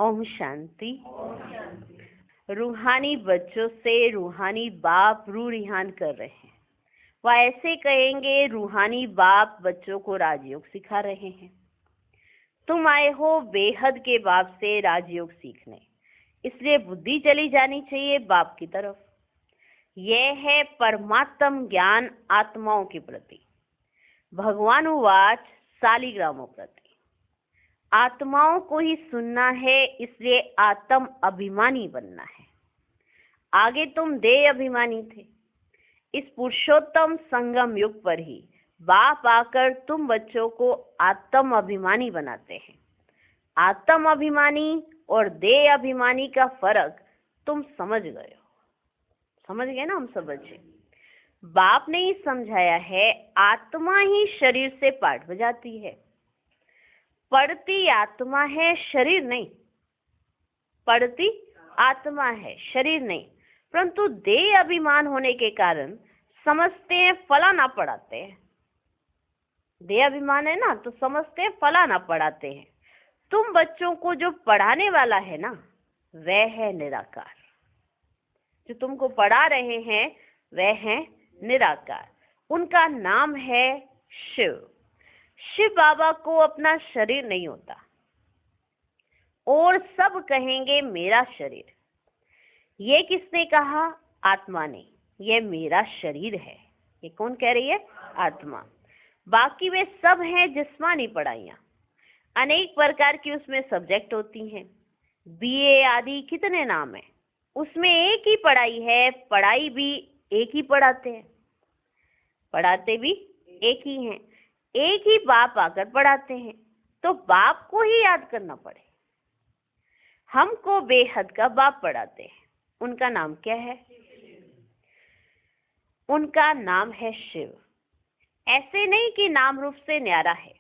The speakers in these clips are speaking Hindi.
ओम शांति। रूहानी बच्चों से रूहानी बाप रूह रिहान कर रहे हैं। वह ऐसे कहेंगे, रूहानी बाप बच्चों को राजयोग सिखा रहे हैं। तुम आए हो बेहद के बाप से राजयोग सीखने, इसलिए बुद्धि चली जानी चाहिए बाप की तरफ। यह है परमात्म ज्ञान आत्माओं के प्रति। भगवान उवाच शालिग्रामों प्रति। आत्माओं को ही सुनना है, इसलिए आत्म अभिमानी बनना है। आगे तुम देह अभिमानी थे। इस पुरुषोत्तम संगम युग पर ही बाप आकर तुम बच्चों को आत्म अभिमानी बनाते हैं। आत्म अभिमानी और देह अभिमानी का फर्क तुम समझ गए हो। समझ गए ना हम सब बच्चे? बाप ने ही समझाया है, आत्मा ही शरीर से पाठ बजाती है। पढ़ती आत्मा है, शरीर नहीं। पढ़ती आत्मा है, शरीर नहीं। परंतु देह अभिमान होने के कारण समझते हैं फलाना पढ़ाते हैं। देह अभिमान है ना, तो समझते हैं फलाना पढ़ाते हैं। तुम बच्चों को जो पढ़ाने वाला है ना, वह है निराकार। जो तुमको पढ़ा रहे हैं वह है निराकार। उनका नाम है शिव। शिव बाबा को अपना शरीर नहीं होता और सब कहेंगे मेरा शरीर। ये किसने कहा? आत्मा ने। ये मेरा शरीर है। ये कौन कह रही है? आत्मा। बाकी वे सब हैं जिस्मानी पढ़ाइयाँ। अनेक प्रकार की उसमें सब्जेक्ट होती हैं। बीए आदि कितने नाम हैं, उसमें एक ही पढ़ाई है। पढ़ाई भी एक ही पढ़ाते हैं, पढ़ाते भी एक ही हैं। एक ही बाप आकर पढ़ाते हैं, तो बाप को ही याद करना पड़े। हमको बेहद का बाप पढ़ाते हैं। उनका नाम क्या है? उनका नाम है शिव। ऐसे नहीं कि नाम रूप से न्यारा है।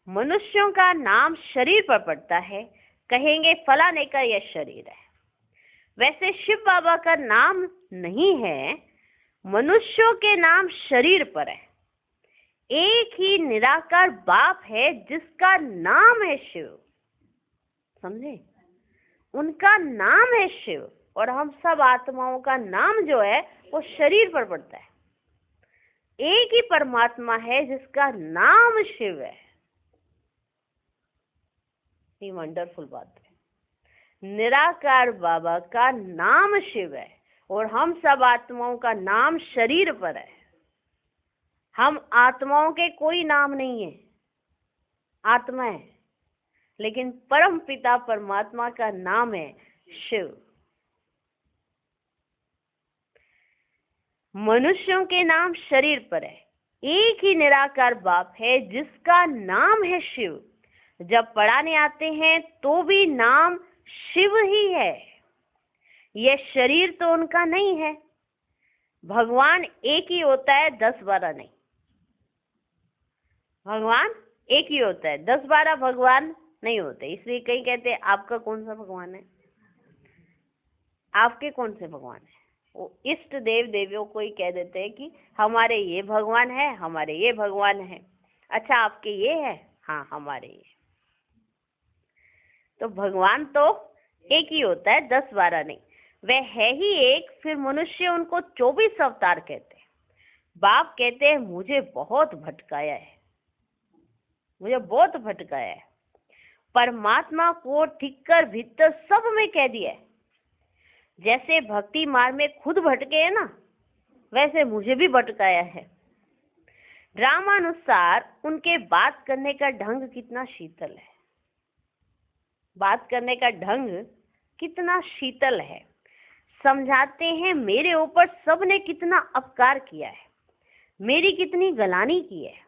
मनुष्यों का नाम शरीर पर पड़ता है, कहेंगे फलाने का यह शरीर है। वैसे शिव बाबा का नाम नहीं है, मनुष्यों के नाम शरीर पर है। एक ही निराकार बाप है जिसका नाम है शिव। समझे? उनका नाम है शिव और हम सब आत्माओं का नाम जो है वो शरीर पर पड़ता है। एक ही परमात्मा है जिसका नाम शिव है। ये वंडरफुल बात है। निराकार बाबा का नाम शिव है और हम सब आत्माओं का नाम शरीर पर है। हम आत्माओं के कोई नाम नहीं है, आत्मा है, लेकिन परम पिता परमात्मा का नाम है शिव। मनुष्यों के नाम शरीर पर है। एक ही निराकार बाप है जिसका नाम है शिव। जब पढ़ाने आते हैं तो भी नाम शिव ही है। यह शरीर तो उनका नहीं है। भगवान एक ही होता है, 10-12 नहीं। भगवान एक ही होता है, 10-12 भगवान नहीं होते। इसलिए कई कहते हैं आपका कौन सा भगवान है? आपके कौन से भगवान है? वो इष्ट देव देवियों को ही कह देते हैं कि हमारे ये भगवान है, हमारे ये भगवान है। अच्छा, आपके ये है? हाँ, हमारे ये। तो भगवान तो एक ही होता है, 10-12 नहीं। वह है ही एक। फिर मनुष्य उनको 24 अवतार कहते हैं। बाप कहते हैं मुझे बहुत भटकाया है, मुझे बहुत भटकाया है। परमात्मा को ठीक कर भीतर सब में कह दिया है। जैसे भक्ति मार्ग में खुद भटके है ना, वैसे मुझे भी भटकाया है। ड्रामानुसार उनके बात करने का ढंग कितना शीतल है। बात करने का ढंग कितना शीतल है। समझाते हैं मेरे ऊपर सबने कितना अपकार किया है, मेरी कितनी गलानी की है।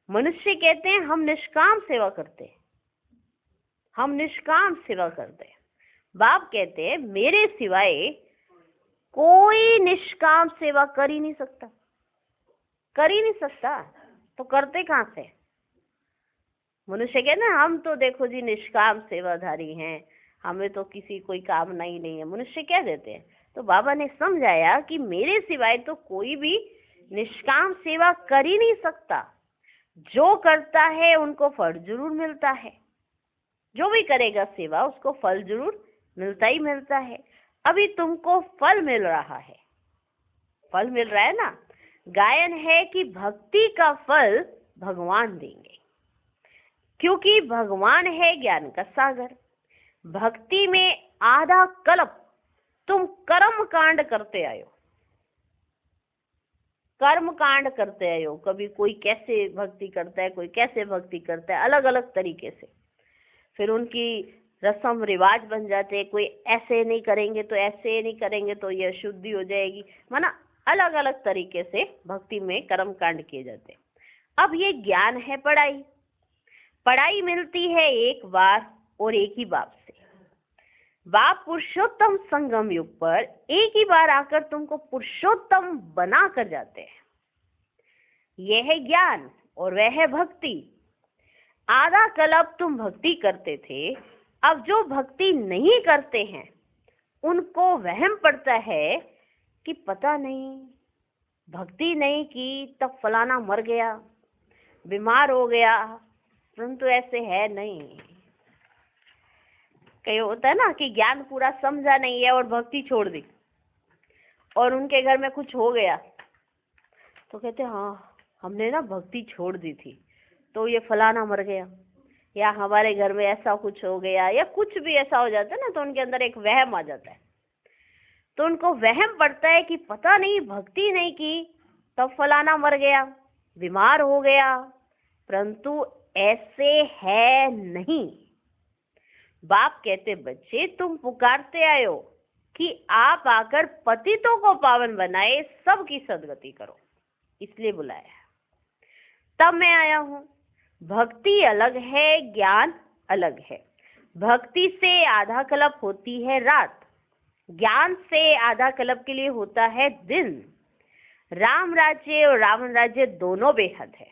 मनुष्य कहते हैं हम निष्काम सेवा करते हैं, हम निष्काम सेवा करते हैं। बाप कहते हैं मेरे सिवाय कोई निष्काम सेवा कर ही नहीं सकता, कर ही नहीं सकता। तो करते कहाँ से? मनुष्य कहते हैं हम तो देखो जी निष्काम सेवाधारी हैं, हमें तो किसी कोई कामना ही नहीं है, मनुष्य कह देते हैं। तो बाबा ने समझाया कि मेरे सिवाय तो कोई भी निष्काम सेवा कर ही नहीं सकता। जो करता है उनको फल जरूर मिलता है। जो भी करेगा सेवा उसको फल जरूर मिलता ही मिलता है। अभी तुमको फल मिल रहा है, फल मिल रहा है ना। गायन है कि भक्ति का फल भगवान देंगे, क्योंकि भगवान है ज्ञान का सागर। भक्ति में आधा कल्प तुम कर्म कांड करते आयो, कर्म कांड करते आयो। कभी कोई कैसे भक्ति करता है, कोई कैसे भक्ति करता है, अलग अलग तरीके से। फिर उनकी रस्म रिवाज बन जाते हैं, कोई ऐसे नहीं करेंगे तो ऐसे नहीं करेंगे तो ये शुद्धि हो जाएगी, माना अलग अलग तरीके से भक्ति में कर्म कांड किए जाते हैं। अब ये ज्ञान है पढ़ाई, पढ़ाई मिलती है एक बार और एक ही बाप से। बाप पुरुषोत्तम संगम युग पर एक ही बार आकर तुमको पुरुषोत्तम बना कर जाते हैं। यह है ज्ञान और वह है भक्ति। आधा कल्प तुम भक्ति करते थे, अब जो भक्ति नहीं करते हैं उनको वहम पड़ता है कि पता नहीं भक्ति नहीं की तब फलाना मर गया, बीमार हो गया, परंतु ऐसे है नहीं। कई होता है ना कि ज्ञान पूरा समझा नहीं है और भक्ति छोड़ दी, और उनके घर में कुछ हो गया तो कहते हाँ हमने ना भक्ति छोड़ दी थी तो ये फलाना मर गया, या हमारे घर में ऐसा कुछ हो गया, या कुछ भी ऐसा हो जाता है ना, तो उनके अंदर एक वहम आ जाता है। तो उनको वहम पड़ता है कि पता नहीं भक्ति नहीं की तब फलाना मर गया, बीमार हो गया, परंतु ऐसे है नहीं। बाप कहते बच्चे तुम पुकारते आयो कि आप आकर पतितों को पावन बनाए, सबकी सदगति करो, इसलिए बुलाया। तब मैं आया हूं। भक्ति अलग है, ज्ञान अलग है। भक्ति से आधा कल्प होती है रात, ज्ञान से आधा कल्प के लिए होता है दिन। राम राज्य और रावण राज्य दोनों बेहद है,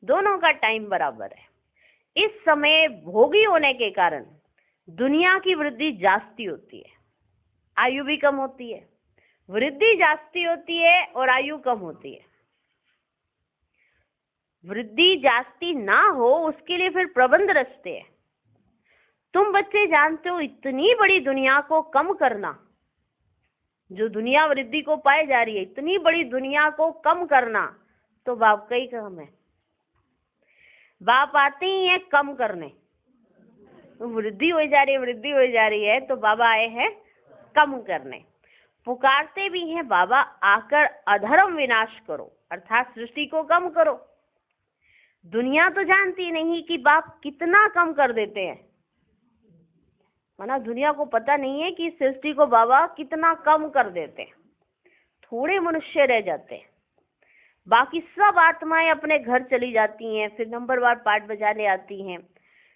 दोनों का टाइम बराबर है। इस समय भोगी होने के कारण दुनिया की वृद्धि जास्ती होती है, आयु भी कम होती है। वृद्धि जास्ती होती है और आयु कम होती है। वृद्धि जास्ती ना हो उसके लिए फिर प्रबंध रचते हैं। तुम बच्चे जानते हो इतनी बड़ी दुनिया को कम करना, जो दुनिया वृद्धि को पाए जा रही है, इतनी बड़ी दुनिया को कम करना तो बाप का ही काम है। बाप आते ही है कम करने, तो वृद्धि हो जा रही है, वृद्धि हो जा रही है, तो बाबा आए हैं कम करने। पुकारते भी हैं बाबा आकर अधर्म विनाश करो, अर्थात सृष्टि को कम करो। दुनिया तो जानती नहीं कि बाप कितना कम कर देते हैं, माना दुनिया को पता नहीं है कि सृष्टि को बाबा कितना कम कर देते हैं। थोड़े मनुष्य रह जाते हैं, बाकी सब आत्माएं अपने घर चली जाती हैं, फिर नंबरवार पाठ बजाने आती हैं।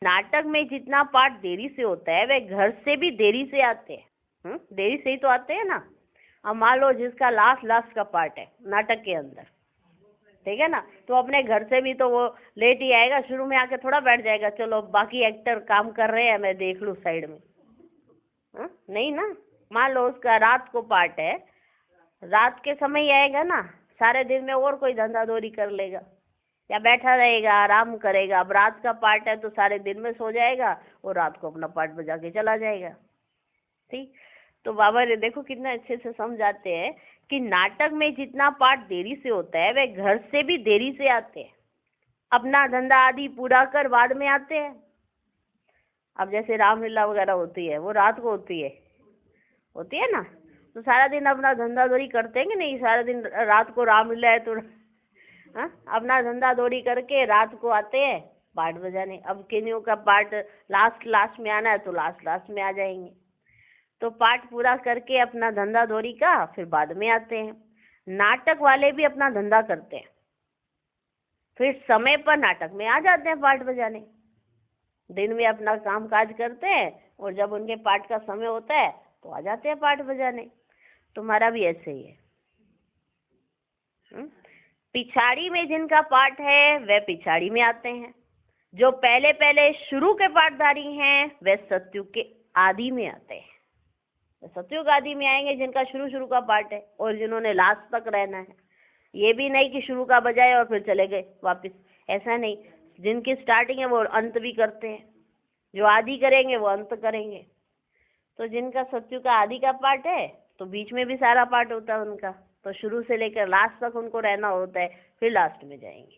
नाटक में जितना पाठ देरी से होता है वह घर से भी देरी से आते हैं। देरी से ही तो आते हैं ना। अब मान लो जिसका लास्ट का पार्ट है नाटक के अंदर, ठीक है ना, तो अपने घर से भी तो वो लेट ही आएगा, शुरू में आके थोड़ा बैठ जाएगा, चलो बाकी एक्टर काम कर रहे हैं मैं देख लूँ साइड में। नहीं ना। मान लो उसका रात को पार्ट है, रात के समय ही आएगा ना, सारे दिन में और कोई धंधा दौरी कर लेगा या बैठा रहेगा आराम करेगा। अब रात का पार्ट है तो सारे दिन में सो जाएगा और रात को अपना पार्ट बजा के चला जाएगा। ठीक, तो बाबा ने देखो कितना अच्छे से समझाते हैं कि नाटक में जितना पार्ट देरी से होता है वह घर से भी देरी से आते हैं, अपना धंधा आदि पूरा कर बाद में आते हैं। अब जैसे रामलीला वगैरह होती है वो रात को होती है ना, तो सारा दिन अपना धंधा दौरी करते हैं कि नहीं, सारा दिन रात को रामलीला है तो अपना धंधा दौरी करके रात को आते हैं पार्ट बजाने। अब किन्हीं का पार्ट लास्ट में आना है तो लास्ट में आ जाएंगे, तो पार्ट पूरा करके अपना धंधा दौरी का फिर बाद में आते हैं। नाटक वाले भी अपना धंधा करते हैं, फिर समय पर नाटक में आ जाते हैं पार्ट बजाने। दिन में अपना काम काज करते हैं और जब उनके पार्ट का समय होता है तो आ जाते हैं पार्ट बजाने। तुम्हारा भी ऐसे ही है। पिछाड़ी में जिनका पार्ट है वह पिछाड़ी में आते हैं, जो पहले शुरू के पाठधारी हैं वह सत्युग के आदि में आते हैं। सत्युग आदि में आएंगे जिनका शुरू का पार्ट है, और जिन्होंने लास्ट तक रहना है। ये भी नहीं कि शुरू का बजाए और फिर चले गए वापस, ऐसा नहीं। जिनकी स्टार्टिंग है वो अंत भी करते हैं। जो आदि करेंगे वो अंत करेंगे। तो जिनका सत्युग का आदि का पार्ट है तो बीच में भी सारा पार्ट होता है उनका, तो शुरू से लेकर लास्ट तक उनको रहना होता है, फिर लास्ट में जाएंगे।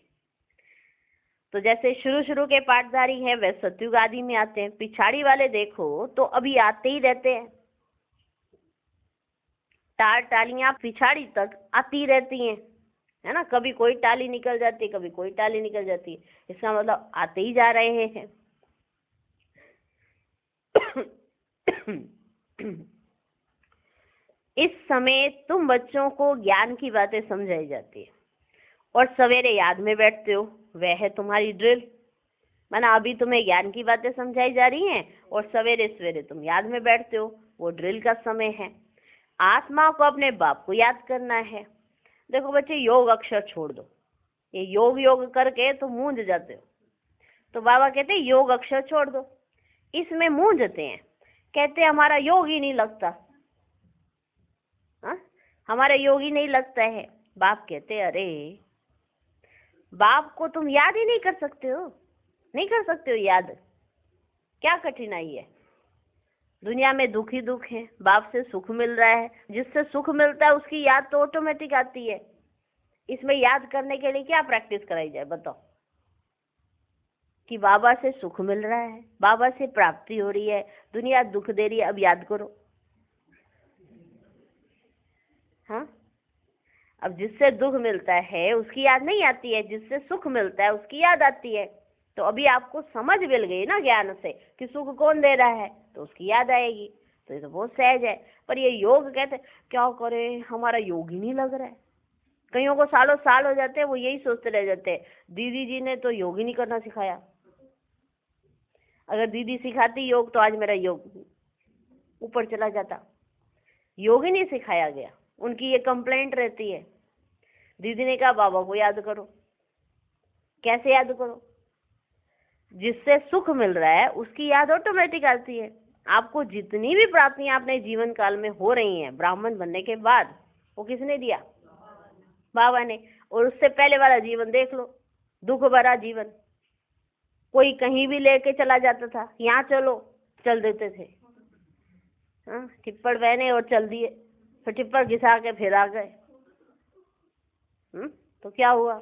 तो जैसे शुरू शुरू के पार्टधारी हैं वे सत्युग आदि में आते हैं। पिछाड़ी वाले देखो तो अभी आते ही रहते हैं, तार टालियां पिछाड़ी तक आती रहती हैं, है ना। कभी कोई टाली निकल जाती है, कभी कोई टाली निकल जाती है, इसका मतलब आते ही जा रहे हैं। इस समय तुम बच्चों को ज्ञान की बातें समझाई जाती है और सवेरे याद में बैठते हो, वह है तुम्हारी ड्रिल। माना अभी तुम्हें ज्ञान की बातें समझाई जा रही हैं और सवेरे सवेरे तुम याद में बैठते हो, वो ड्रिल का समय है। आत्मा को अपने बाप को याद करना है। देखो बच्चे, योग अक्षर छोड़ दो, ये योग योग करके तो मूंझ जाते हो। तो बाबा कहते हैं योग अक्षर छोड़ दो, इसमें मूंझते हैं, कहते हैं हमारा योग ही नहीं लगता। हा? हमारा योग ही नहीं लगता है। बाप कहते अरे बाप को तुम याद ही नहीं कर सकते हो, नहीं कर सकते हो याद, क्या कठिनाई है। दुनिया में दुख ही दुख है, बाप से सुख मिल रहा है, जिससे सुख मिलता है उसकी याद तो ऑटोमेटिक आती है। इसमें याद करने के लिए क्या प्रैक्टिस कराई जाए बताओ। कि बाबा से सुख मिल रहा है, बाबा से प्राप्ति हो रही है, दुनिया दुख दे रही है, अब याद करो। हाँ, अब जिससे दुख मिलता है उसकी याद नहीं आती है, जिससे सुख मिलता है उसकी याद आती है। तो अभी आपको समझ मिल गई ना ज्ञान से कि सुख कौन दे रहा है, तो उसकी याद आएगी। तो ये तो बहुत सहज है। पर ये योग कहते क्या करे, हमारा योग ही नहीं लग रहा है। कईयों को सालों साल हो जाते हैं, वो यही सोचते रह जाते हैं दीदी जी ने तो योग ही नहीं करना सिखाया। अगर दीदी सिखाती योग तो आज मेरा योग ऊपर चला जाता। योग ही नहीं सिखाया गया, उनकी ये कंप्लेंट रहती है। दीदी ने कहा बाबा को याद करो। कैसे याद करो? जिससे सुख मिल रहा है उसकी याद ऑटोमेटिक आती है। आपको जितनी भी प्राप्तियां अपने जीवन काल में हो रही हैं ब्राह्मण बनने के बाद, वो किसने दिया? बाबा ने। और उससे पहले वाला जीवन देख लो, दुख भरा जीवन। कोई कहीं भी लेके चला जाता था, यहाँ चलो, चल देते थे। हाँ, टिप्पण पहने और चल दिए, फिर टिप्पण घिसा के फिर आ गए। तो क्या हुआ?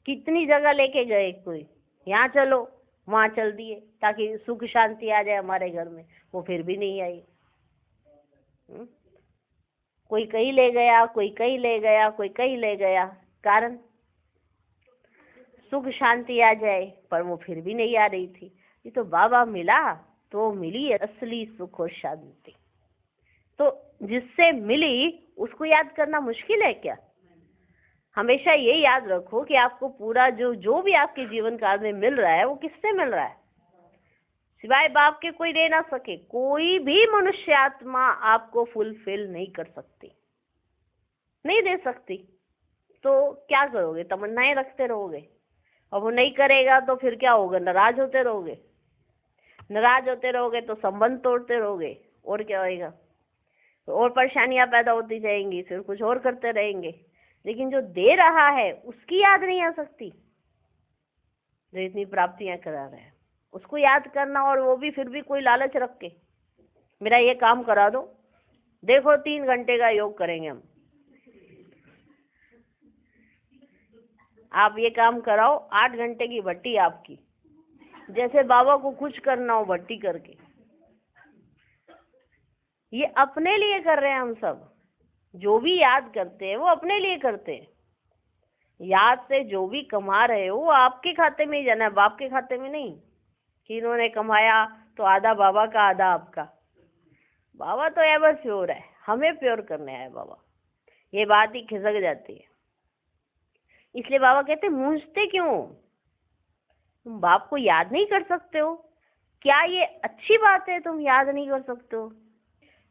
कितनी जगह लेके गए, कोई यहाँ चलो वहां चल दिए ताकि सुख शांति आ जाए हमारे घर में, वो फिर भी नहीं आई। कोई कहीं ले गया, कोई कहीं ले गया, कोई कहीं ले गया, कारण सुख शांति आ जाए, पर वो फिर भी नहीं आ रही थी। ये तो बाबा मिला तो मिली असली सुख और शांति। तो जिससे मिली उसको याद करना मुश्किल है क्या? हमेशा ये याद रखो कि आपको पूरा जो भी आपके जीवन काल में मिल रहा है वो किससे मिल रहा है? सिवाय बाप के कोई दे ना सके। कोई भी मनुष्य आत्मा आपको फुलफिल नहीं कर सकती, नहीं दे सकती। तो क्या करोगे? तमन्नाएं रखते रहोगे, और वो नहीं करेगा तो फिर क्या होगा? नाराज होते रहोगे। नाराज होते रहोगे तो संबंध तोड़ते रहोगे, और क्या होएगा? तो और परेशानियां पैदा होती जाएंगी, फिर कुछ और करते रहेंगे। लेकिन जो दे रहा है उसकी याद नहीं आ सकती। जो इतनी प्राप्तियां करा रहा है उसको याद करना, और वो भी फिर भी कोई लालच रख के मेरा ये काम करा दो, देखो 3 घंटे का योग करेंगे हम, आप ये काम कराओ, 8 घंटे की भट्टी आपकी। जैसे बाबा को कुछ करना हो भट्टी करके। ये अपने लिए कर रहे हैं हम सब। जो भी याद करते हैं वो अपने लिए करते हैं। याद से जो भी कमा रहे हो वो आपके खाते में ही जाना है, बाप के खाते में नहीं कि इन्होंने कमाया तो आधा बाबा का आधा आपका। बाबा तो एवर प्योर है, हमें प्योर करने आए बाबा। ये बात ही खिसक जाती है। इसलिए बाबा कहते मूंझते क्यों? तुम बाप को याद नहीं कर सकते हो? क्या ये अच्छी बात है तुम याद नहीं कर सकते हो?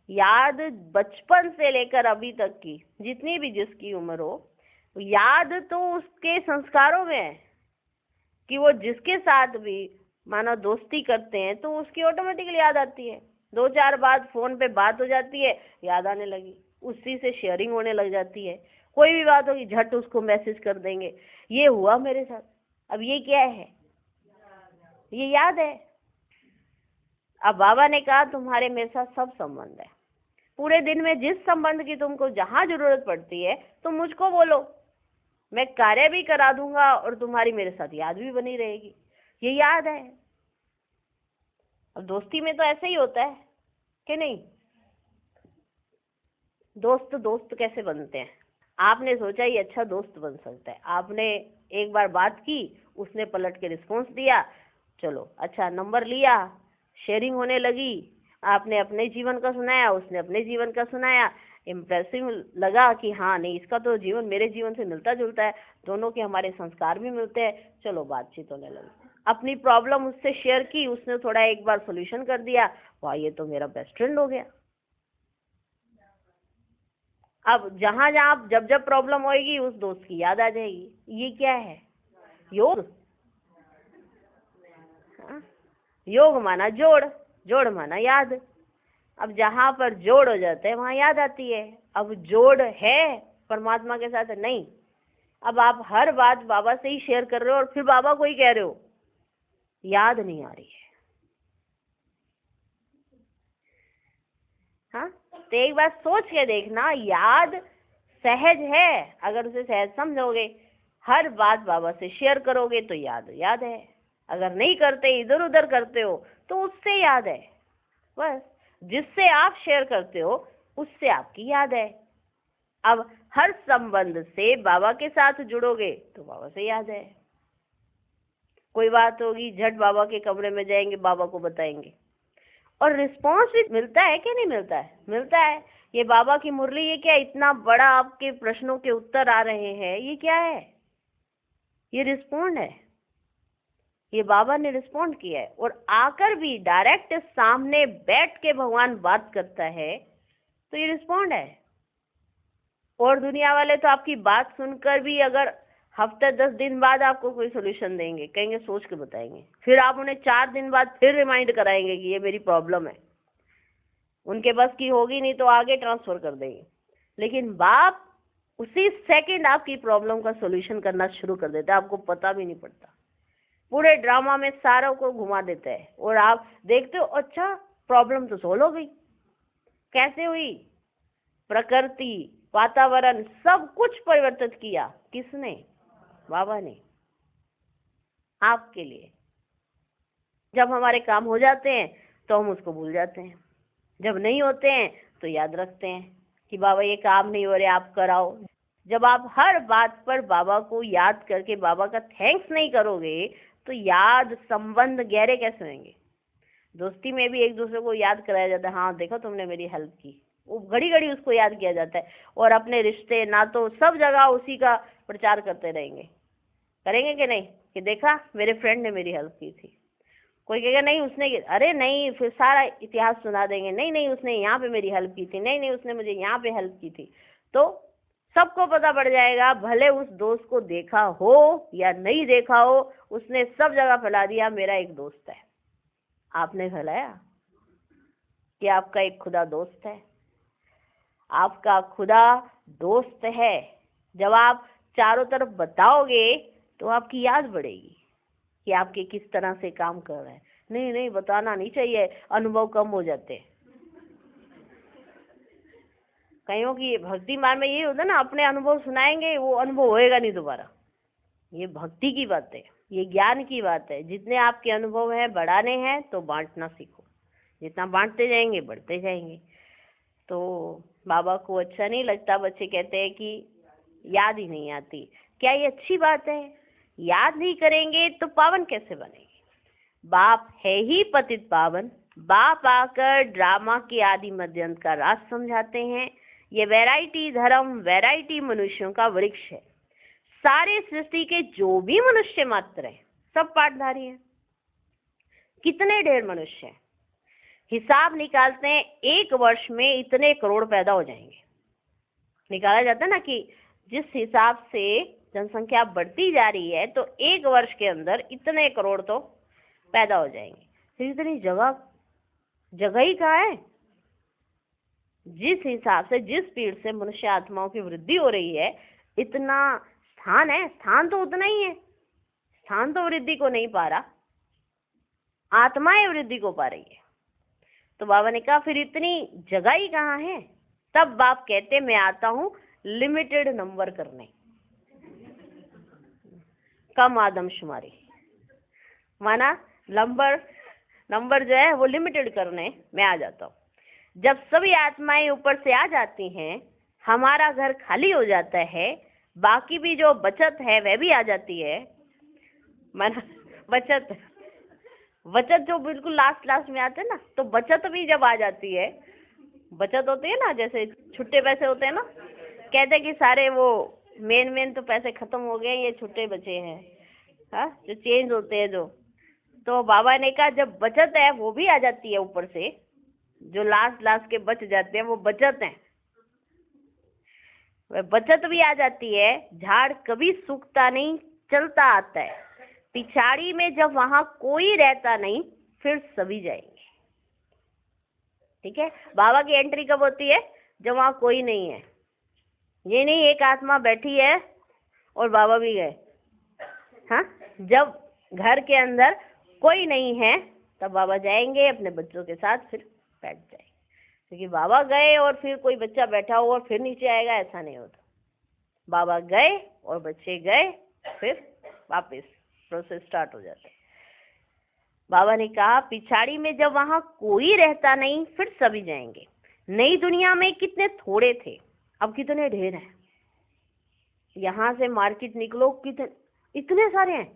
याद बचपन से लेकर अभी तक की जितनी भी जिसकी उम्र हो, याद तो उसके संस्कारों में है कि वो जिसके साथ भी मानो दोस्ती करते हैं तो उसकी ऑटोमेटिकली याद आती है। 2-4 बार फोन पे बात हो जाती है, याद आने लगी, उसी से शेयरिंग होने लग जाती है। कोई भी बात होगी झट उसको मैसेज कर देंगे, ये हुआ मेरे साथ। अब ये क्या है? ये याद है। अब बाबा ने कहा तुम्हारे मेरे साथ सब संबंध है, पूरे दिन में जिस संबंध की तुमको जहां जरूरत पड़ती है तुम मुझको बोलो, मैं कार्य भी करा दूंगा और तुम्हारी मेरे साथ याद भी बनी रहेगी। ये याद है। अब दोस्ती में तो ऐसा ही होता है कि नहीं? दोस्त दोस्त कैसे बनते हैं? आपने सोचा ये अच्छा दोस्त बन सकता है, आपने एक बार बात की, उसने पलट के रिस्पॉन्स दिया, चलो अच्छा नंबर लिया, शेयरिंग होने लगी, आपने अपने जीवन का सुनाया, उसने अपने जीवन का सुनाया, इम्प्रेसिव लगा कि हाँ नहीं इसका तो जीवन मेरे जीवन से मिलता जुलता है, दोनों के हमारे संस्कार भी मिलते हैं, चलो बातचीत होने लगी। अपनी प्रॉब्लम उससे शेयर की, उसने थोड़ा एक बार सोल्यूशन कर दिया, वाह ये तो मेरा बेस्ट फ्रेंड हो गया। अब जहां जहां जब जब प्रॉब्लम होएगी उस दोस्त की याद आ जाएगी। ये क्या है? योग। हाँ? योग माना जोड़, जोड़ माना याद। अब जहां पर जोड़ हो जाते हैं वहां याद आती है। अब जोड़ है परमात्मा के साथ नहीं। अब आप हर बात बाबा से ही शेयर कर रहे हो और फिर बाबा को ही कह रहे हो, याद नहीं आ रही है। हाँ, तो एक बार सोच के देखना, याद सहज है अगर उसे सहज समझोगे, हर बात बाबा से शेयर करोगे तो याद याद है, अगर नहीं करते इधर उधर करते हो तो उससे याद है। बस जिससे आप शेयर करते हो उससे आपकी याद है। अब हर संबंध से बाबा के साथ जुड़ोगे तो बाबा से याद है। कोई बात होगी झट बाबा के कमरे में जाएंगे, बाबा को बताएंगे, और रिस्पॉन्स भी मिलता है कि नहीं मिलता है? मिलता है। ये बाबा की मुरली, ये क्या इतना बड़ा आपके प्रश्नों के उत्तर आ रहे हैं, ये क्या है? ये रिस्पॉन्ड है, ये बाबा ने रिस्पॉन्ड किया है। और आकर भी डायरेक्ट सामने बैठ के भगवान बात करता है तो ये रिस्पॉन्ड है। और दुनिया वाले तो आपकी बात सुनकर भी अगर हफ्ते 10 दिन बाद आपको कोई सोल्यूशन देंगे, कहेंगे सोच के बताएंगे, फिर आप उन्हें 4 दिन बाद फिर रिमाइंड कराएंगे कि ये मेरी प्रॉब्लम है, उनके बस की होगी नहीं तो आगे ट्रांसफर कर देंगे। लेकिन बाप उसी सेकंड आपकी प्रॉब्लम का सोल्यूशन करना शुरू कर देता है, आपको पता भी नहीं पड़ता। पूरे ड्रामा में सारों को घुमा देता है और आप देखते हो अच्छा प्रॉब्लम तो सोल्व हो गई। कैसे हुई? प्रकृति, वातावरण सब कुछ परिवर्तित किया। किसने? बाबा ने, आपके लिए। जब हमारे काम हो जाते हैं तो हम उसको भूल जाते हैं, जब नहीं होते हैं तो याद रखते हैं कि बाबा ये काम नहीं हो रहे, आप कराओ। जब आप हर बात पर बाबा को याद करके बाबा का थैंक्स नहीं करोगे तो याद संबंध गहरे कैसे होंगे? दोस्ती में भी एक दूसरे को याद कराया जाता है, हाँ देखो तुमने मेरी हेल्प की, वो घड़ी घड़ी उसको याद किया जाता है। और अपने रिश्ते नातों सब जगह उसी का प्रचार करते रहेंगे। करेंगे कि नहीं कि देखा मेरे फ्रेंड ने मेरी हेल्प की थी। कोई कहेगा नहीं उसने, अरे नहीं, फिर सारा इतिहास सुना देंगे, नहीं नहीं उसने यहाँ पे मेरी हेल्प की थी, नहीं नहीं उसने मुझे यहाँ पे हेल्प की थी। तो सबको पता पड़ जाएगा, भले उस दोस्त को देखा हो या नहीं देखा हो, उसने सब जगह फैला दिया मेरा एक दोस्त है। आपने फैलाया कि आपका एक खुदा दोस्त है, आपका खुदा दोस्त है। जब आप चारों तरफ बताओगे तो आपकी याद बढ़ेगी कि आपके किस तरह से काम कर रहे हैं। नहीं नहीं बताना नहीं चाहिए, अनुभव कम हो जाते हैं। कईयों की भक्ति मार्ग में ये होता है ना, अपने अनुभव सुनाएंगे वो अनुभव होएगा नहीं दोबारा। ये भक्ति की बात है, ये ज्ञान की बात है। जितने आपके अनुभव है बढ़ाने हैं तो बांटना सीखो, जितना बांटते जाएंगे बढ़ते जाएंगे। तो बाबा को अच्छा नहीं लगता, बच्चे कहते हैं कि याद ही नहीं आती। क्या ये अच्छी बात है? याद नहीं करेंगे तो पावन कैसे बनेंगे? बाप है ही पतित पावन। बाप आकर ड्रामा के आदि मध्य अंत का राज समझाते हैं। ये वैरायटी धर्म, वैरायटी मनुष्यों का वृक्ष है। सारे सृष्टि के जो भी मनुष्य मात्र हैं सब पाठधारी हैं। कितने ढेर मनुष्य हैं, हिसाब निकालते हैं 1 वर्ष में इतने करोड़ पैदा हो जाएंगे। निकाला जाता है ना कि जिस हिसाब से जनसंख्या बढ़ती जा रही है तो 1 वर्ष के अंदर इतने करोड़ तो पैदा हो जाएंगे। फिर इतनी जगह ही कहाँ है? जिस हिसाब से, जिस स्पीड से मनुष्य आत्माओं की वृद्धि हो रही है, इतना स्थान है, स्थान तो उतना ही है। स्थान तो वृद्धि को नहीं पा रहा, आत्माएं वृद्धि को पा रही है। तो बाबा ने कहा फिर इतनी जगह ही कहाँ है। तब बाप कहते मैं आता हूँ लिमिटेड नंबर करने, कम आदमशुमारी, माना नंबर जो है वो लिमिटेड करने मैं आ जाता हूँ। जब सभी आत्माएं ऊपर से आ जाती हैं, हमारा घर खाली हो जाता है, बाकी भी जो बचत है वह भी आ जाती है। माना बचत जो बिल्कुल लास्ट में आते हैं ना, तो बचत भी जब आ जाती है, बचत होती है ना, जैसे छुट्टे पैसे होते हैं ना, कहते हैं कि सारे वो मेन तो पैसे खत्म हो गए, ये छुट्टे बचे हैं, हाँ, जो चेंज होते हैं जो। तो बाबा ने कहा जब बचत है वो भी आ जाती है ऊपर से, जो लास्ट के बच जाते हैं वो बचत है, वह बचत भी आ जाती है। झाड़ कभी सूखता नहीं, चलता आता है। पिछाड़ी में जब वहां कोई रहता नहीं, फिर सभी जाएंगे। ठीक है, बाबा की एंट्री कब होती है? जब वहां कोई नहीं है। ये नहीं एक आत्मा बैठी है और बाबा भी गए, हाँ, जब घर के अंदर कोई नहीं है तब बाबा जाएंगे अपने बच्चों के साथ, फिर बैठ जाएंगे। क्योंकि बाबा गए और फिर कोई बच्चा बैठा हो और फिर नीचे आएगा, ऐसा नहीं होता। बाबा गए और बच्चे गए, फिर वापस प्रोसेस स्टार्ट हो जाता है। बाबा ने कहा पिछाड़ी में जब वहां कोई रहता नहीं, फिर सभी जाएंगे। नई दुनिया में कितने थोड़े थे, अब कितने ढेर हैं। यहाँ से मार्केट निकलो, कितने इतने सारे हैं,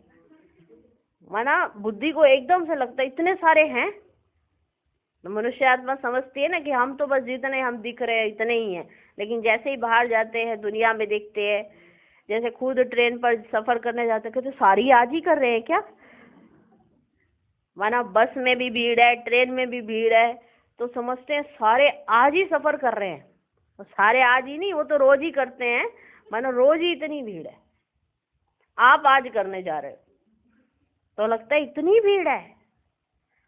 माना बुद्धि को एकदम से लगता है इतने सारे हैं। तो मनुष्य आत्मा समझती है ना कि हम तो बस जितने हम दिख रहे हैं इतने ही हैं, लेकिन जैसे ही बाहर जाते हैं दुनिया में देखते हैं, जैसे खुद ट्रेन पर सफर करने जाते हैं, कहते सारी आज ही कर रहे हैं क्या। माना बस में भी भीड़ है, ट्रेन में भी भीड़ है, तो समझते हैं सारे आज ही सफर कर रहे हैं। तो सारे आज ही नहीं, वो तो रोज ही करते हैं, मानो रोज ही इतनी भीड़ है, आप आज करने जा रहे हो तो लगता है इतनी भीड़ है।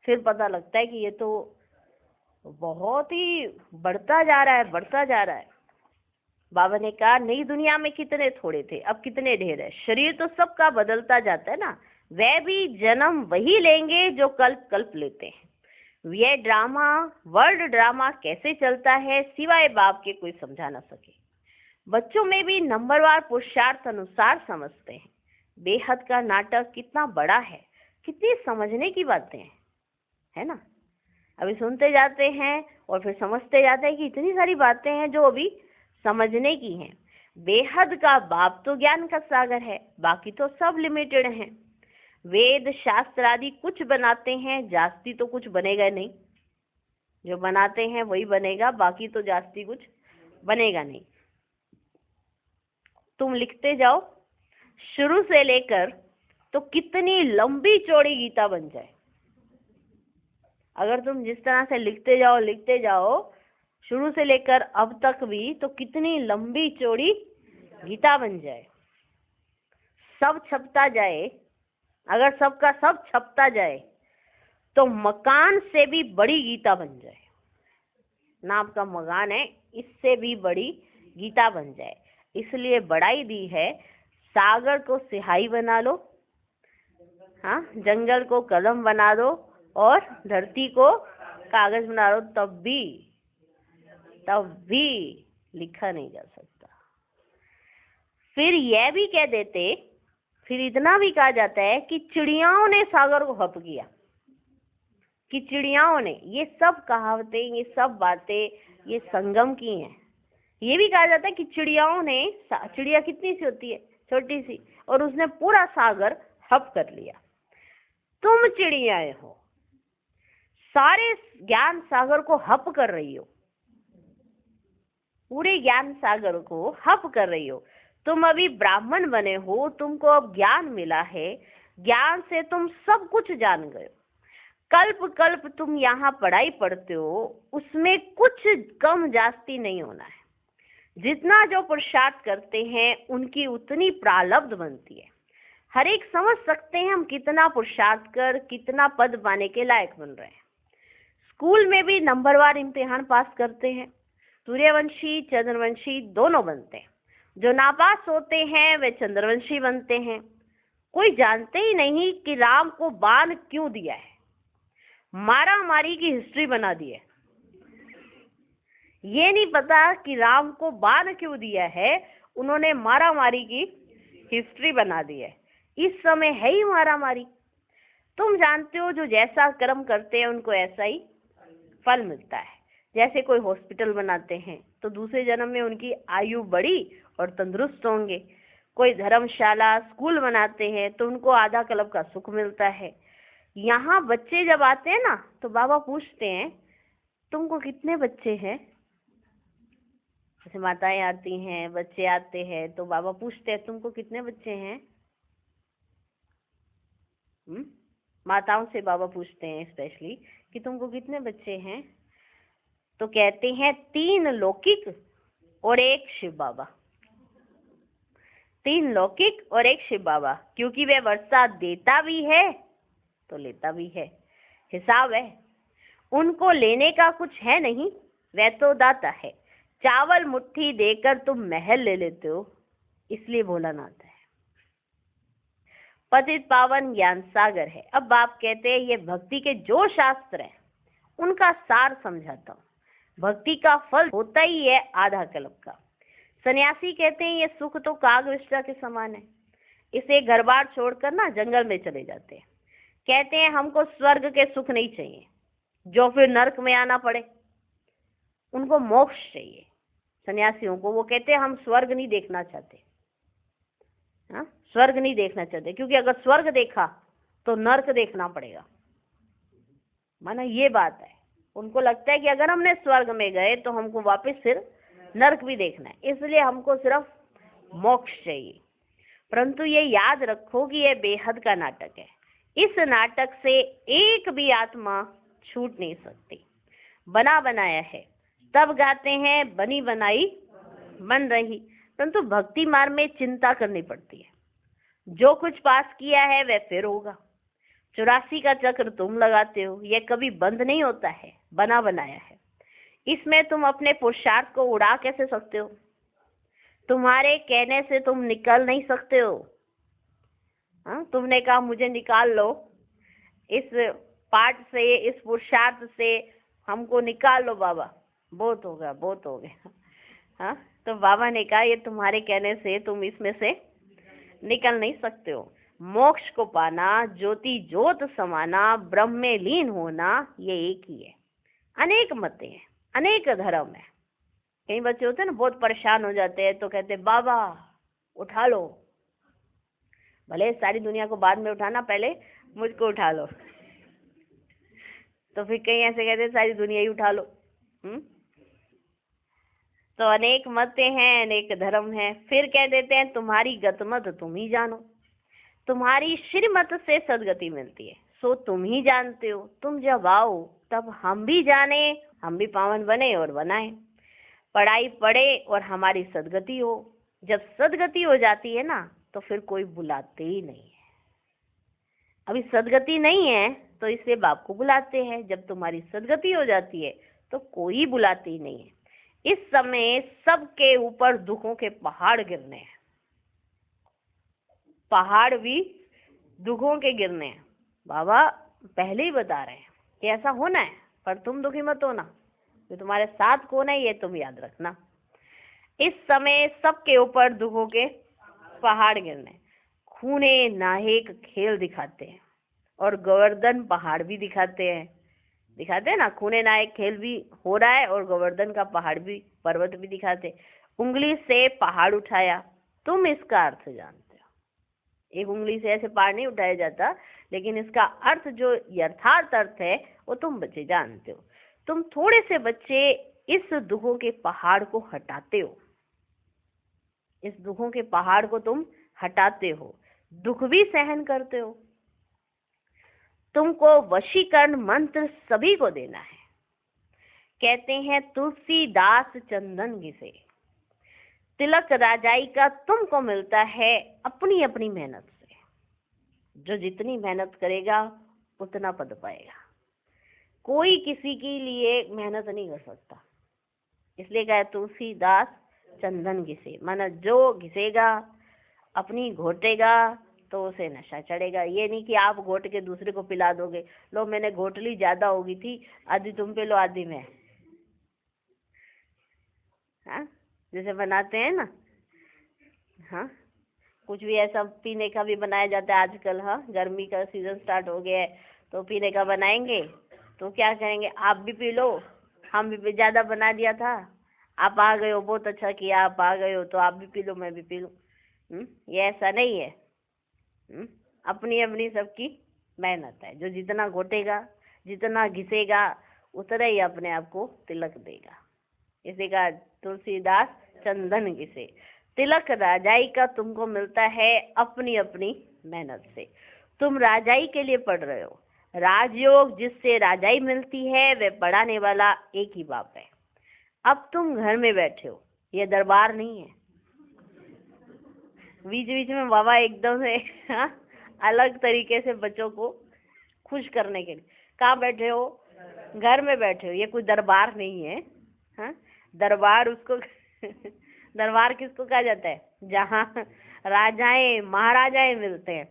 फिर पता लगता है कि ये तो बहुत ही बढ़ता जा रहा है। बाबा ने कहा नई दुनिया में कितने थोड़े थे, अब कितने ढेर है। शरीर तो सबका बदलता जाता है ना, वह भी जन्म वही लेंगे जो कल्प कल्प लेते हैं। यह ड्रामा, वर्ल्ड ड्रामा कैसे चलता है सिवाय बाप के कोई समझा ना सके। बच्चों में भी नंबरवार पुरुषार्थ अनुसार समझते हैं। बेहद का नाटक कितना बड़ा है, कितनी समझने की बातें हैं, है ना। अभी सुनते जाते हैं और फिर समझते जाते हैं कि इतनी सारी बातें हैं जो अभी समझने की हैं। बेहद का बाप तो ज्ञान का सागर है, बाकी तो सब लिमिटेड हैं। वेद शास्त्र आदि कुछ बनाते हैं, जास्ती तो कुछ बनेगा नहीं। जो बनाते हैं वही बनेगा, बाकी तो जास्ती कुछ बनेगा नहीं। तुम लिखते जाओ शुरू से लेकर, तो कितनी लंबी चौड़ी गीता बन जाए। अगर तुम जिस तरह से लिखते जाओ शुरू से लेकर अब तक भी, तो कितनी लंबी चौड़ी गीता बन जाए। सब छपता जाए, अगर सबका सब छपता जाए तो मकान से भी बड़ी गीता बन जाए। ना आपका मकान है, इससे भी बड़ी गीता बन जाए। इसलिए बढ़ाई दी है, सागर को सिहाई बना लो, हाँ, जंगल को कलम बना दो और धरती को कागज बना लो, तब भी लिखा नहीं जा सकता। फिर यह भी कह देते, फिर इतना भी कहा जाता है कि चिड़ियाओं ने सागर को हप किया, कि चिड़ियाओं ने, ये सब कहावतें, ये सब बातें ये संगम की हैं। ये भी कहा जाता है कि चिड़ियाओं ने, चिड़िया कितनी सी होती है, छोटी सी, और उसने पूरा सागर हप कर लिया। तुम चिड़ियाएं हो, सारे ज्ञान सागर को हप कर रही हो, पूरे ज्ञान सागर को हप कर रही हो। तुम अभी ब्राह्मण बने हो, तुमको अब ज्ञान मिला है, ज्ञान से तुम सब कुछ जान गए। कल्प कल्प तुम यहाँ पढ़ाई पढ़ते हो, उसमें कुछ कम जास्ती नहीं होना है। जितना जो पुरुषार्थ करते हैं उनकी उतनी प्रारब्ध बनती है। हर एक समझ सकते हैं हम कितना पुरुषार्थ कर कितना पद पाने के लायक बन रहे हैं। स्कूल में भी नंबरवार इम्तिहान पास करते हैं, सूर्यवंशी चंद्रवंशी दोनों बनते हैं। जो नापास होते हैं वे चंद्रवंशी बनते हैं। कोई जानते ही नहीं कि राम को बाण क्यों दिया है, मारा मारी की हिस्ट्री बना दी है। ये नहीं पता कि राम को बाण क्यों दिया है, उन्होंने मारा मारी की हिस्ट्री बना दी है। इस समय है ही मारा मारी। तुम जानते हो जो जैसा कर्म करते हैं उनको ऐसा ही फल मिलता है। जैसे कोई हॉस्पिटल बनाते हैं तो दूसरे जन्म में उनकी आयु बढ़ी और तंदुरुस्त होंगे। कोई धर्मशाला स्कूल बनाते हैं तो उनको आधा कल्प का सुख मिलता है। यहाँ बच्चे जब आते हैं ना तो बाबा पूछते हैं तुमको कितने बच्चे हैं। जैसे माताएं आती हैं, बच्चे आते हैं तो बाबा पूछते हैं तुमको कितने बच्चे हैं। माताओं से बाबा पूछते हैं स्पेशली कि तुमको कितने बच्चे हैं। तो कहते हैं 3 लौकिक और 1 शिव बाबा। 3 लौकिक और 1 शिव बाबा, क्योंकि वह वर्षा देता भी है तो लेता भी है। हिसाब है, उनको लेने का कुछ है नहीं, वह तो दाता है। चावल मुट्ठी देकर तुम महल ले लेते हो, इसलिए भोलानाथ है। पतित पावन ज्ञान सागर है। अब बाप कहते हैं ये भक्ति के जो शास्त्र हैं उनका सार समझाता हूँ। भक्ति का फल होता ही है आधा कल्प का। सन्यासी कहते हैं ये सुख तो काग विष्टा के समान है, इसे घर बार छोड़कर ना जंगल में चले जाते हैं। कहते हैं हमको स्वर्ग के सुख नहीं चाहिए जो फिर नरक में आना पड़े, उनको मोक्ष चाहिए सन्यासियों को। वो कहते हैं हम स्वर्ग नहीं देखना चाहते। हाँ, स्वर्ग नहीं देखना चाहते, क्योंकि अगर स्वर्ग देखा तो नरक देखना पड़ेगा। माना ये बात है, उनको लगता है कि अगर हमने स्वर्ग में गए तो हमको वापस फिर नरक भी देखना है, इसलिए हमको सिर्फ मोक्ष चाहिए। परंतु ये याद रखो कि यह बेहद का नाटक है। इस नाटक से एक भी आत्मा छूट नहीं सकती। बना बनाया है, तब गाते हैं बनी बनाई बन रही। परंतु भक्ति मार्ग में चिंता करनी पड़ती है। जो कुछ पास किया है वह फिर होगा। 84 का चक्र तुम लगाते हो, यह कभी बंद नहीं होता है, बना बनाया है। इसमें तुम अपने पुरुषार्थ को उड़ा कैसे सकते हो। तुम्हारे कहने से तुम निकल नहीं सकते हो। हाँ, तुमने कहा मुझे निकाल लो इस पाठ से, इस पुरुषार्थ से हमको निकाल लो बाबा, बहुत हो गया बहुत हो गया। हाँ, तो बाबा ने कहा ये तुम्हारे कहने से तुम इसमें से निकल नहीं सकते हो। मोक्ष को पाना, ज्योति ज्योत समाना, ब्रह्म में लीन होना, ये एक ही है। अनेक मतें हैं, अनेक धर्म है। कई बच्चे होते हैं ना बहुत परेशान हो जाते हैं तो कहते बाबा उठा लो। भले सारी दुनिया को बाद में उठाना, पहले मुझको उठा लो। तो फिर कई ऐसे कहते सारी दुनिया ही उठा लो। तो अनेक मतें हैं, अनेक धर्म हैं। फिर कह देते हैं तुम्हारी गतमत तुम ही जानो, तुम्हारी श्रीमत से सदगति मिलती है, सो तुम ही जानते हो। तुम जब आओ तब हम भी जाने, हम भी पावन बने और बनाए। पढ़ाई पढ़े और हमारी सदगति हो। जब सदगति हो जाती है ना तो फिर कोई बुलाते ही नहीं है। अभी सदगति नहीं है तो इसलिए बाप को बुलाते हैं। जब तुम्हारी सदगति हो जाती है तो कोई बुलाते ही नहीं है। इस समय सबके ऊपर दुखों के पहाड़ गिरने हैं, पहाड़ भी दुखों के गिरने हैं। बाबा पहले ही बता रहे हैं कि ऐसा होना है, पर तुम दुखी मत होना, तो तुम्हारे साथ कौन है ये तुम याद रखना। इस समय सबके ऊपर दुखों के पहाड़ गिरने, खूने नाहेक खेल दिखाते हैं और गोवर्धन पहाड़ भी दिखाते हैं ना। खूने नाहेक खेल भी हो रहा है और गोवर्धन का पहाड़ भी, पर्वत भी दिखाते। उंगली से पहाड़ उठाया, तुम इसका अर्थ जानते हो। एक उंगली से ऐसे पहाड़ नहीं उठाया जाता, लेकिन इसका अर्थ जो यथार्थ अर्थ है वो तुम बच्चे जानते हो। तुम थोड़े से बच्चे इस दुखों के पहाड़ को हटाते हो, इस दुखों के पहाड़ को तुम हटाते हो, दुख भी सहन करते हो। तुमको वशीकरण मंत्र सभी को देना है। कहते हैं तुलसीदास चंदन घिसे, तिलक राजाई का तुमको मिलता है अपनी अपनी मेहनत से। जो जितनी मेहनत करेगा उतना पद पाएगा। कोई किसी के लिए मेहनत नहीं कर सकता, इसलिए कहा तुलसीदास चंदन घिसे, माना जो घिसेगा अपनी घोटेगा तो उसे नशा चढ़ेगा। ये नहीं कि आप घोट के दूसरे को पिला दोगे, लो मैंने घोट ली, ज्यादा होगी थी, आधी तुम पे लो आधी मैं। हाँ, जैसे बनाते हैं ना। हाँ, कुछ भी ऐसा पीने का भी बनाया जाता है आजकल। हाँ, गर्मी का सीजन स्टार्ट हो गया है तो पीने का बनाएंगे, तो क्या करेंगे, आप भी पी लो, हम भी ज़्यादा बना दिया था, आप आ गए हो, बहुत अच्छा किया, आप आ गए हो तो आप भी पी लो, मैं भी पी लूँ। ये ऐसा नहीं है। अपनी अपनी सबकी मेहनत है, जो जितना घोटेगा, जितना घिसेगा, उतना ही अपने आप को तिलक देगा। इसी का तुलसीदास चंदन घिसे, तिलक राजाई का तुमको मिलता है अपनी अपनी मेहनत से। तुम राजाई के लिए पढ़ रहे हो, राजयोग जिससे राजाई मिलती है वह पढ़ाने वाला एक ही बाप है। अब तुम घर में बैठे हो, ये दरबार नहीं है। बीच बीच में बाबा एकदम से हाँ, अलग तरीके से बच्चों को खुश करने के लिए, कहाँ बैठे हो, घर में बैठे हो, ये कोई दरबार नहीं है। हाँ, दरबार उसको दरबार किसको कहा जाता है, जहाँ राजाएं महाराजाएं मिलते हैं,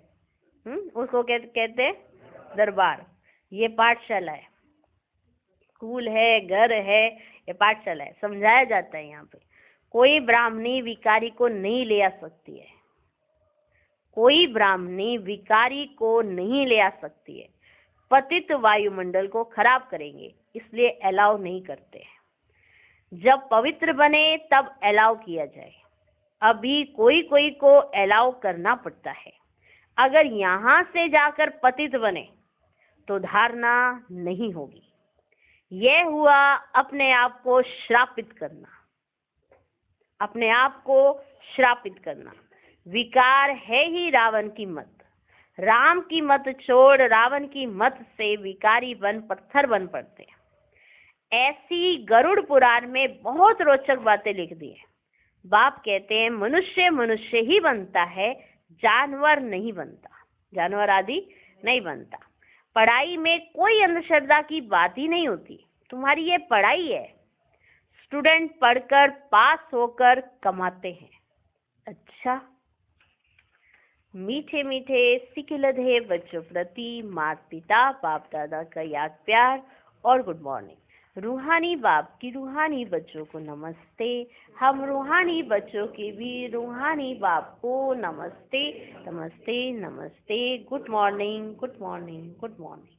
उसको कहते हैं दरबार। ये पाठशाला है, स्कूल है, घर है, ये पाठशाला है। समझाया जाता है यहाँ पे, कोई ब्राह्मणी विकारी को नहीं ले आ सकती है, कोई ब्राह्मणी विकारी को नहीं ले आ सकती है। पतित वायुमंडल को खराब करेंगे, इसलिए अलाउ नहीं करते हैं। जब पवित्र बने तब अलाउ किया जाए। अभी कोई कोई को अलाउ करना पड़ता है। अगर यहाँ से जाकर पतित बने तो धारणा नहीं होगी। यह हुआ अपने आप को श्रापित करना, अपने आप को श्रापित करना। विकार है ही रावण की मत, राम की मत छोड़ रावण की मत से विकारी बन पत्थर बन पड़ते हैं। ऐसी गरुड़ पुराण में बहुत रोचक बातें लिख दी है। बाप कहते हैं मनुष्य मनुष्य ही बनता है, जानवर नहीं बनता, जानवर आदि नहीं बनता। पढ़ाई में कोई अंधश्रद्धा की बात ही नहीं होती। तुम्हारी ये पढ़ाई है, स्टूडेंट पढ़कर पास होकर कमाते हैं। अच्छा, मीठे मीठे सिकिलधे बच्चों प्रति माता पिता बाप दादा का याद प्यार और गुड मॉर्निंग। रूहानी बाप की रूहानी बच्चों को नमस्ते। हम रूहानी बच्चों के भी रूहानी बाप को नमस्ते नमस्ते नमस्ते। Good morning good morning good morning.